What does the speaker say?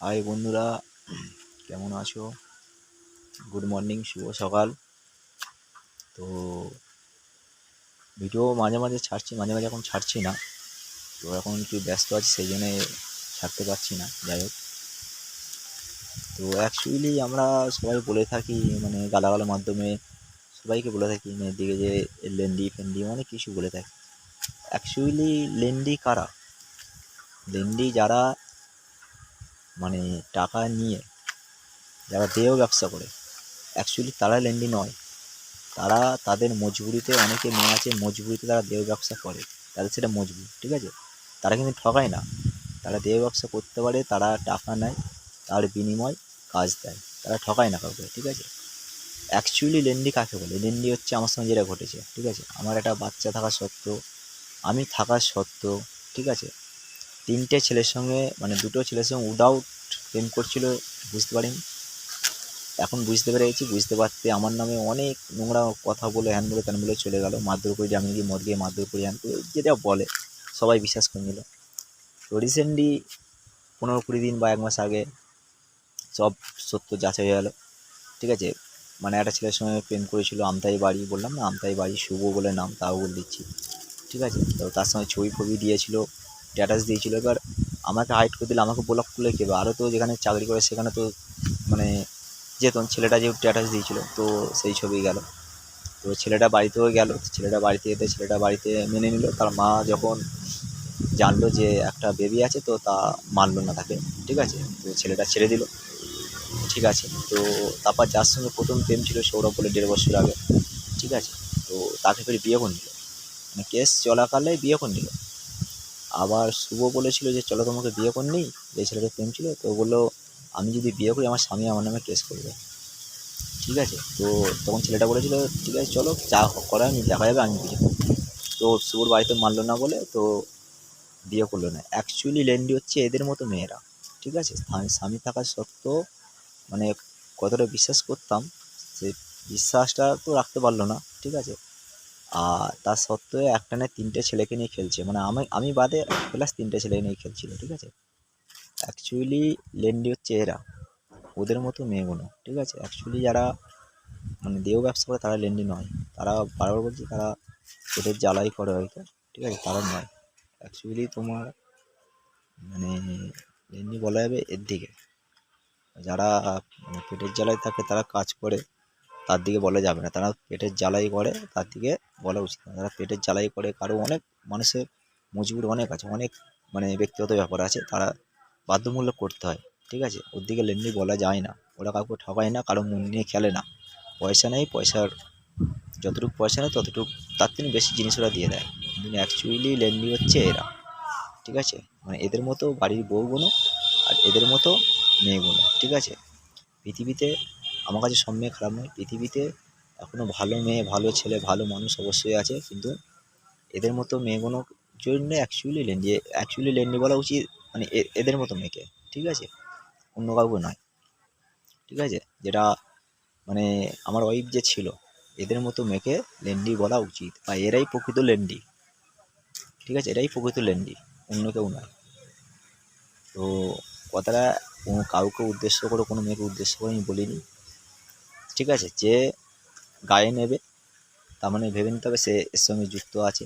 High বন্ধুরা, কেমন আছো? গুড মর্নিং, শুভ সকাল। তো ভিডিও মাঝে মাঝে ছাড়ছি, মাঝে মাঝে এখন ছাড়ছি না। তো এখন একটু ব্যস্ত আছি, সেই জন্যে ছাড়তে পারছি না। যাই হোক, তো অ্যাকচুয়ালি আমরা সবাই বলে থাকি, মানে গালাগালের মাধ্যমে সবাইকে বলে থাকি মেয়ের দিকে যে লেন্ডি ফেন্ডি অনেক কিছু বলে থাকি। অ্যাকচুয়ালি লেন্ডি কারা? লেন্ডি যারা মানে টাকা নিয়ে যারা দেহ ব্যবসা করে, অ্যাকচুয়ালি তারা লেন্ডি নয়। তারা তাদের মজবুরিতে, অনেকে মেয়ে আছে মজবুরিতে তারা দেহ ব্যবসা করে, তাদের সেটা মজবুরি, ঠিক আছে। তারা কিন্তু ঠকায় না, তারা দেহ ব্যবসা করতে পারে, তারা টাকা নেয়, তার বিনিময় কাজ দেয়, তারা ঠকায় না কাউকে, ঠিক আছে। অ্যাকচুয়ালি লেন্ডি কাকে বলে? লেন্ডি হচ্ছে আমার সঙ্গে যেটা ঘটেছে, ঠিক আছে। আমার একটা বাচ্চা থাকা সত্ত্বেও, আমি থাকা সত্ত্বেও, ঠিক আছে, তিনটে ছেলের সঙ্গে, মানে দুটো ছেলের সঙ্গে উইদাউট প্রেম করছিল, বুঝতে পারিনি। এখন বুঝতে পেরেছি, বুঝতে পারতে আমার নামে অনেক নোংরা কথা বলে, হ্যান বলে ত্যান বলে চলে গেল, মারধর করে, আমি গিয়ে মদ গিয়ে মারধর করি, হ্যান করে যেটা বলে সবাই বিশ্বাস করে নিল। তো রিসেন্টলি 15-20 দিন বা 1 মাস আগে সব সত্য যাচাই হয়ে গেল, ঠিক আছে। মানে একটা ছেলের সঙ্গে প্রেম করেছিল, আমতাই বাড়ি, বললাম না আমতাই বাড়ি, শুভ বলে নাম, তাও বলে দিচ্ছি, ঠিক আছে। তো তার সঙ্গে ছবি ফবি দিয়েছিল, স্ট্যাটাস দিয়েছিল। এবার আমাকে হাইড করে দিলে, আমাকে ব্লক করলে কী হবে? আরও তো যেখানে চাকরি করে সেখানে তো মানে যেত, ছেলেটা যেহেতু স্ট্যাটাস দিয়েছিল, তো সেই ছবি গেল। তো ছেলেটা বাড়িতেও গেল, ছেলেটা বাড়িতে যেতে, ছেলেটা বাড়িতে মেনে নিল। তার মা যখন জানলো যে একটা বেবি আছে, তো তা মানলো না তাকে, ঠিক আছে। তো ছেলেটা ছেড়ে দিল, ঠিক আছে। তো তারপর যার সঙ্গে প্রথম প্রেম ছিল সৌরভ বলে, 1.5 বছর আগে, ঠিক আছে, তো তাকে ফের বিয়ে করে নিল, মানে কেস চলাকালে বিয়ে করে নিল। আবার শুভ বলেছিল যে চলো তোমাকে বিয়ে করে নিই, যে ছেলেটা প্রেম ছিল, তো বললো আমি যদি বিয়ে করি আমার স্বামী আমার নামে কেস করবে, ঠিক আছে। তো তখন ছেলেটা বলেছিল ঠিক আছে চলো, যা করার আমি দেখা যাবে, আমি বুঝে নেবো। তো শুভর বাড়িতে মানলো না বলে তো বিয়ে করলো না। অ্যাকচুয়ালি লেন্ডি হচ্ছে এদের মতো মেয়েরা, ঠিক আছে। স্বামী থাকা সত্ত্বেও, মানে কতটা বিশ্বাস করতাম, সে বিশ্বাসটা তো রাখতে পারলো না, ঠিক আছে। আর তার সত্ত্বেও একটানে 3টে ছেলেকে নিয়ে খেলছে, মানে আমি বাদে প্লাস 3টে ছেলে নিয়ে খেলছিল, ঠিক আছে। অ্যাকচুয়ালি লেন্ডি হচ্ছে এরা, ওদের মতো মেয়েগুলো, ঠিক আছে। অ্যাকচুয়ালি যারা মানে দেহ ব্যবসা করে তারা লেন্ডি নয়। তারা বারবার বলছি, তারা পেটের জ্বালাই করে হয়তো, ঠিক আছে, তারা নয়। অ্যাকচুয়ালি তোমার মানে লেন্ডি বলা যাবে এর দিকে, যারা মানে পেটের জ্বালায় থাকে, তারা কাজ করে, তার দিকে বলা যাবে না। তারা পেটের জ্বালাই করে, তার দিকে বলা উচিত না। তারা পেটের জ্বালাই করে, কারো অনেক মানুষের মজবুরি অনেক আছে, অনেক মানে ব্যক্তিগত ব্যাপার আছে, তারা বাধ্যতামূলক করতে হয়, ঠিক আছে। ওর দিকে লেন্ডি বলা যায় না। ওরা কাউকে ঠকায় না, কারো মন নিয়ে খেলে না। পয়সা নেই, পয়সার যতটুকু পয়সা নেই ততটুকু, তার থেকে বেশি জিনিস ওরা দিয়ে দেয়। কিন্তু অ্যাকচুয়ালি লেন্ডি হচ্ছে এরা, ঠিক আছে। মানে এদের মতো বাড়ির বউগুলো আর এদের মতো মেয়েগুলো, ঠিক আছে। পৃথিবীতে আমার কাছে সব মেয়ে খারাপ নয়, পৃথিবীতে এখনও ভালো মেয়ে, ভালো ছেলে, ভালো মানুষ অবশ্যই আছে, কিন্তু এদের মতো মেয়েগুলোর জন্য অ্যাকচুয়ালি লেন্ডি বলা উচিত, মানে এদের মতো মেয়েকে, ঠিক আছে, অন্য কাউকে নয়, ঠিক আছে। যেটা মানে আমার ওয়াইফ যে ছিল, এদের মতো মেয়েকে লেন্ডি বলা উচিত, বা এরাই প্রকৃত লেন্ডি, ঠিক আছে, এরাই প্রকৃত লেন্ডি, অন্য কেউ নয়। তো কথাটা কোনো কাউকে উদ্দেশ্য করে, কোনো মেয়েকে উদ্দেশ্য করে আমি বলিনি, ঠিক আছে। যে গায়ে নেবে তার মানে ভেবে নিতে হবে সে এর সঙ্গে যুক্ত আছে,